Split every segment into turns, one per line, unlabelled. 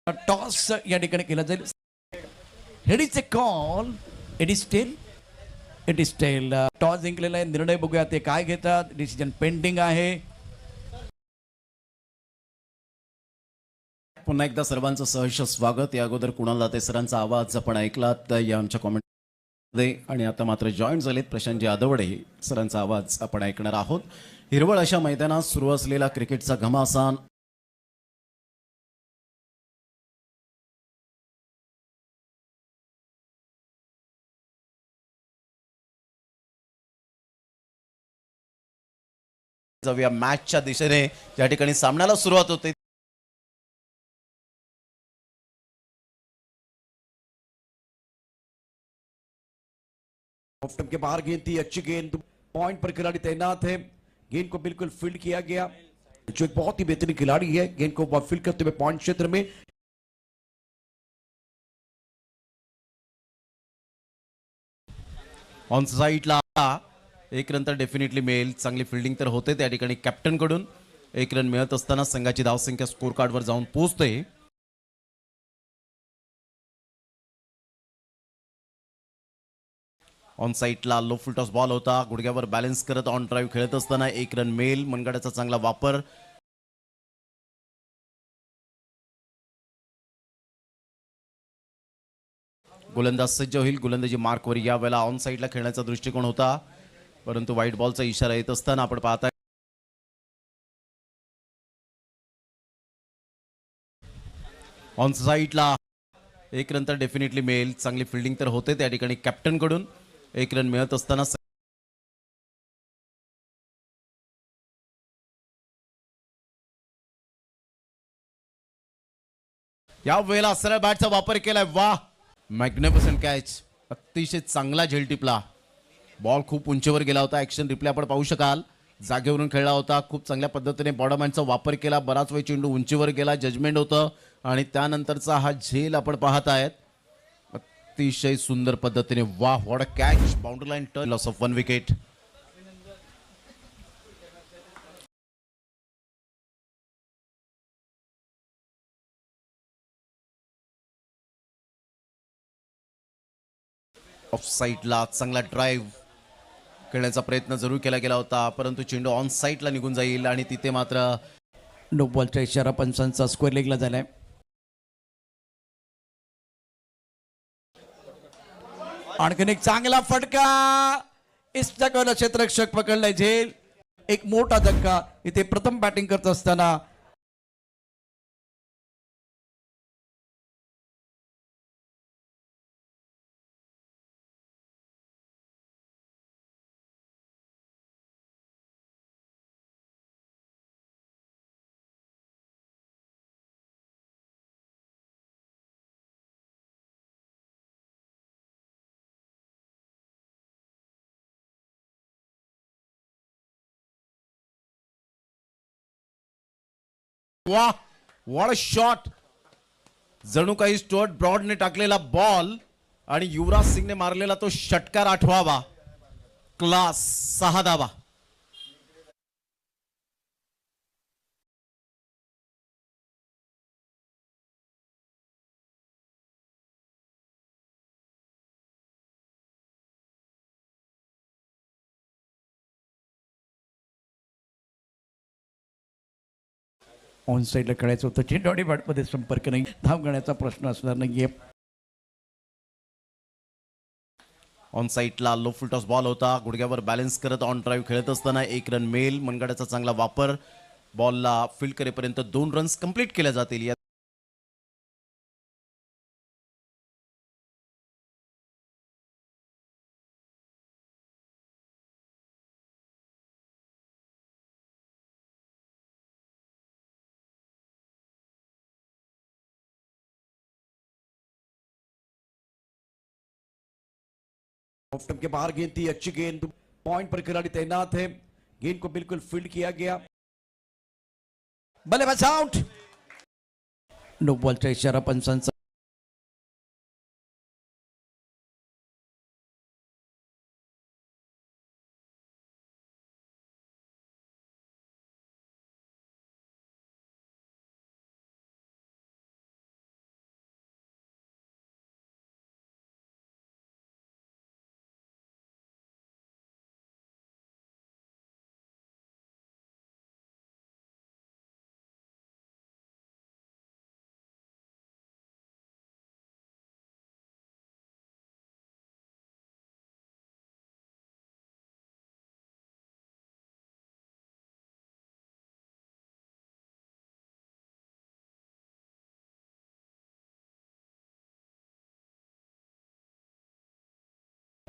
Toss या ठिकाणी केला जाईल. हेडीचे call. It is tail toss जिंकलेला आहे. निर्णय बघूया ते काय घेतात. डिसिजन पेंडिंग आहे.
पुन्हा एकदा सर्वांचं सहर्ष स्वागत. या अगोदर कुणाल दाते सरांचा आवाज आपण ऐकलात या आमच्या कॉमेंटमध्ये, आणि आता मात्र जॉईन झालेत प्रशांत यादवडे सरांचा आवाज आपण ऐकणार आहोत. हिरवळ अशा मैदानात सुरू असलेला क्रिकेटचा घमासान जाऊया मॅचच्या दिशेने. या ठिकाणी सामन्याला सुरुवात होते.
ऑफ के बाहर गेंद थी. अच्छी गेंद. पॉइंट पर खिलाड़ी तैनात है. गेंद को बिल्कुल फील्ड किया गया. जो एक बहुत ही बेहतरीन खिलाड़ी है. गेंद को फील्ड करते हुए पॉइंट क्षेत्र में
ऑन साईडला एक रन तर डेफिनेटली मिळेल. चांगली फिल्डिंग तर होते. त्या ठिकाणी कॅप्टन कडून एक रन मिळत असताना संघाची धावसंख्या स्कोर कार्डवर जाऊन पोहोचते. ऑन साईडला लो फुल टॉस बॉल होता. गुडघ्यावर बॅलन्स करत ऑन ड्राईव्ह खेळत असताना एक रन मिळेल. मनगडाचा चांगला वापर. गोलंदाज सज्ज होईल. गोलंदाजी मार्कवर यावेळेला ऑन साईडला खेळण्याचा दृष्टिकोन होता, परंतु व्हाईट बॉलचा इशारा येत असताना आपण पाहताय ऑन साईडला एक रन तर डेफिनेटली मिळेल. चांगली फिल्डिंग तर होते. त्या ठिकाणी कॅप्टन कडून एक रन मिळत असताना या वेळेला सरळ बॅटचा वापर केलाय. वाह, मॅग्निफिसंट कॅच. अतिशय चांगला झेल टिपला. बॉल खूप उंचीवर गेला होता. ऍक्शन रिप्ले आपण पाहू शकाल. जागेवरून खेळला होता. खूप चांगल्या पद्धतीने बॉडमॅनचा वापर केला. बराच वेळ चेंडू उंचीवर गेला. जजमेंट होतं आणि त्यानंतरचा हा झेल आपण पाहत आहेत. अतिशय सुंदर पद्धतीने. वाह, what a catch. Boundary line touch. Loss of 1 wicket. Of साईडला चांगला ड्राईव्ह खेळण्याचा प्रयत्न जरूर केला गेला होता, परंतु चेंडू ऑन साईडला निघून जाईल आणि तिथे मात्र
नो बॉलचा इशारा पंचांचा स्क्वेअर लेगला झालाय. आणखीन एक चांगला फटका. इस जागेला क्षेत्ररक्षक पकडलाय झेल. एक मोठा धक्का इथे प्रथम बॅटिंग करत असताना.
वाह, व्हॉट अ शॉट. जणू काही स्टुअर्ट ब्रॉडने टाकलेला बॉल आणि युवराज सिंगने मारलेला तो षटकार आठवावा. क्लास. 6 धावा.
ऑन साईडला खेळायचं होतं. चेंडू आणि बॅटमध्ये संपर्क नाही. धाव घेण्याचा प्रश्न असणार नाहीये.
ऑन साईडला लो फुल टॉस बॉल होता. गुडघ्यावर बॅलन्स करत ऑन ड्राईव्ह खेळत असताना एक रन मिळेल. मनगडाचा चांगला वापर. बॉलला फील्ड करेपर्यंत 2 रन्स कंप्लीट केल्या जातील.
ऑफ के बाहर गेंद थी. अच्छी गेंद. पॉइंट पर खिलाड़ी तैनात है. गेंद को बिल्कुल फील्ड किया गया. बल्लेबाज आउट. नो बॉलचा इशारा पंचांचा.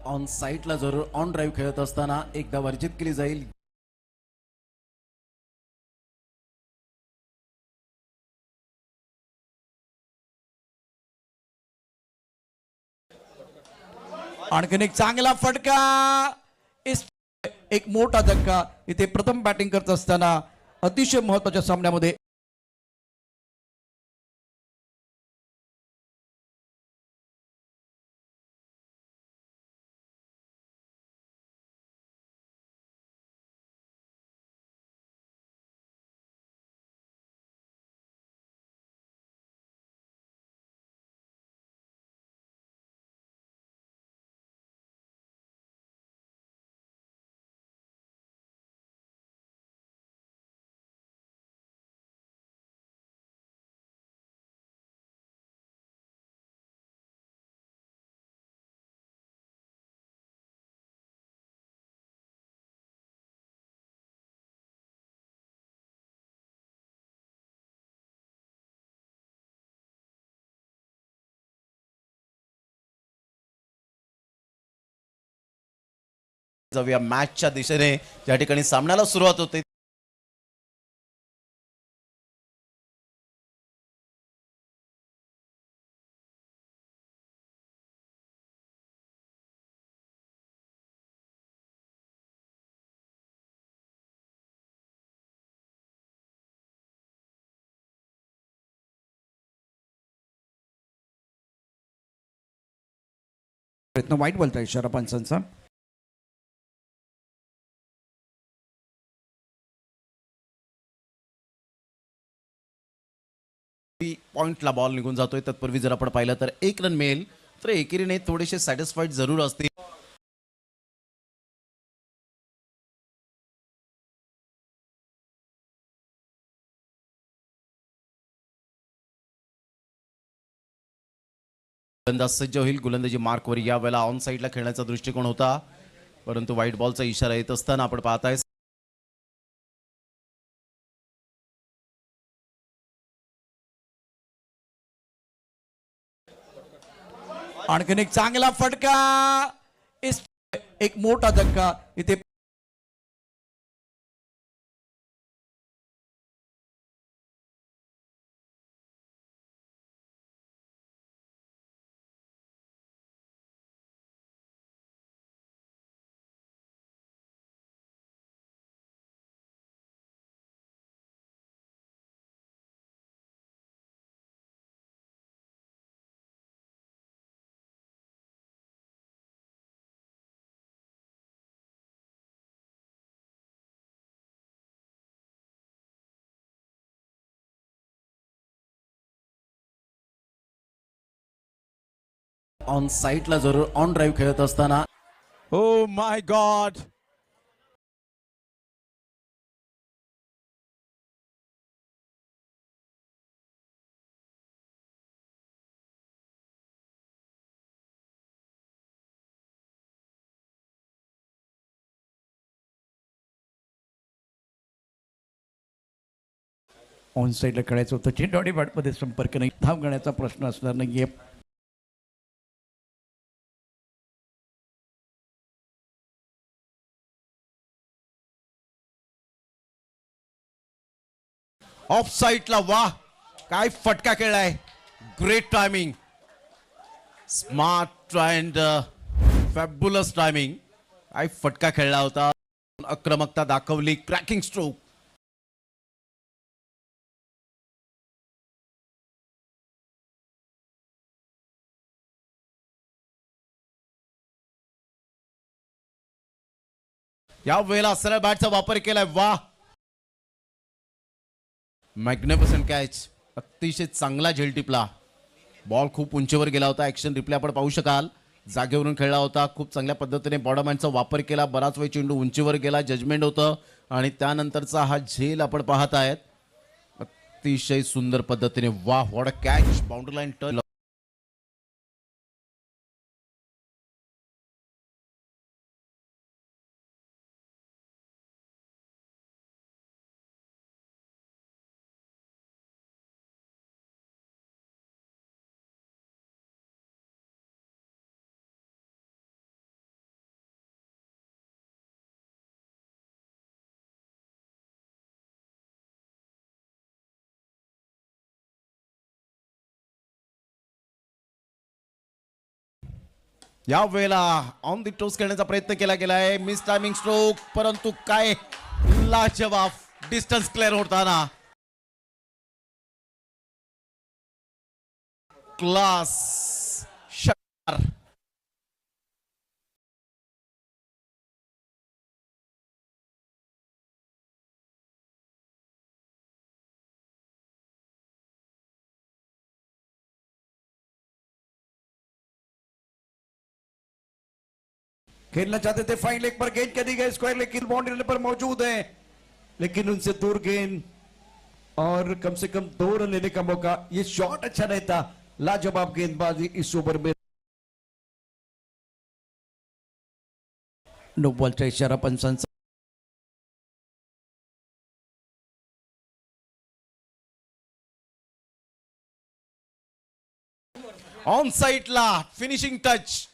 ऑन साईटला जरूर ऑन ड्राईव्ह खेळत असताना एकदा वर्जित केली जाईल.
आणखीन एक चांगला फटका. एक मोठा धक्का इथे प्रथम बॅटिंग करत असताना अतिशय महत्वाच्या सामन्यामध्ये.
जाऊया मॅचच्या दिशेने, ज्या ठिकाणी सामन्याला सुरुवात होते.
प्रयत्न वाईट बोलता इशारा पंचांचा.
पॉइंटला बॉल निघून जातोय. तत्पूर्वी जर आपण पाहिलं तर 1 रन मिळेल तर एकेरीने थोडेसे सॅटिस्फाईड जरूर असतील. गोलंदाज सज्ज होईल. गोलंदाजी मार्कवर यावेळेला ऑन साईडला खेळण्याचा दृष्टिकोन होता, परंतु व्हाईट बॉलचा इशारा येत असताना आपण पाहताय
आणखीन एक चांगला फटका. एक मोठा धक्का इथे.
ऑन साईटला जरूर ऑन ड्राईव्ह खेळत असताना.
Oh my God.
ऑन साईडला खेळायचं होतं. चेंडू बॅटमध्ये संपर्क नाही. धाव घेण्याचा प्रश्न असणार नाहीये.
ऑफ साईडला वाह, काय फटका खेळलाय. Great timing, smart and fabulous timing. काय फटका खेळला होता. आक्रमकता दाखवली. Cracking stroke. या वेळेला सरळ बॅटचा वापर केलाय. वाह, मॅग्निफिसंट कॅच. अतिशय चांगला झेल टिपला. बॉल खूप उंचीवर गेला होता. ऍक्शन रिप्ले आपण पाहू शकाल. जागेवरून खेळला होता. खूप चांगल्या पद्धतीने बॉडम हँडचा वापर केला. बराच वेळ चेंडू उंचीवर गेला. जजमेंट होतं आणि त्यानंतरचा हा झेल आपण पाहत आहेत. अतिशय सुंदर पद्धतीने. वाह, what a catch. Boundary line touch. या वेळेला ऑन दी टोस खेळण्याचा प्रयत्न केला गेलाय. मिस टायमिंग स्ट्रोक, परंतु काय लाजवाब डिस्टन्स क्लिअर होताना. क्लास षटकार.
खेलना चाहते थे फाइन लेग पर, गेंद करी गई स्क्वायर लेग की बाउंड्री पर मौजूद है, लेकिन उनसे दूर गेंद और कम से कम 2 रन लेने का मौका. ये शॉट अच्छा नहीं था. लाजवाब गेंदबाजी इस ओवर में. नो बॉलचा इशारा पंचांचा.
ऑन साइडला फिनिशिंग टच.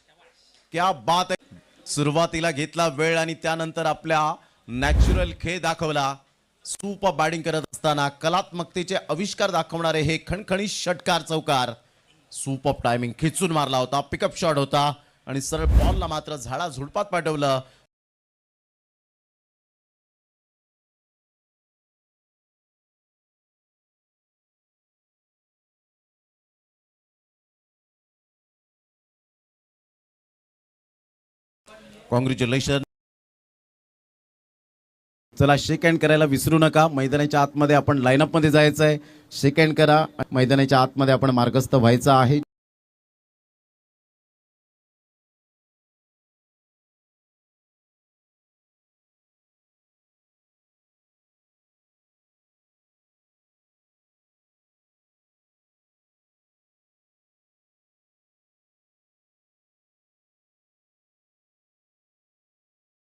क्या बात आहे. सुरुवातीला घेतला वेळ आणि त्यानंतर आपल्या नॅचरल खेळ दाखवला. सुपर बॅटिंग करत असताना कलात्मकतेचे आविष्कार दाखवणारे हे खणखणीत षटकार चौकार. सुपर टायमिंग, खिचून मारला होता, पिकअप शॉट होता आणि सरळ बॉलला मात्र झाडा झुडपात पाठवलं. कॉंग्रॅच्युलेशन. चला शेक हँड करायला विसरू नका. मैदानाच्या आतमध्ये आपण लाईनअप मध्ये जायचं आहे. शेक हँड करा. मैदानाच्या आतमध्ये आपण मार्गस्थ व्हायचं आहे.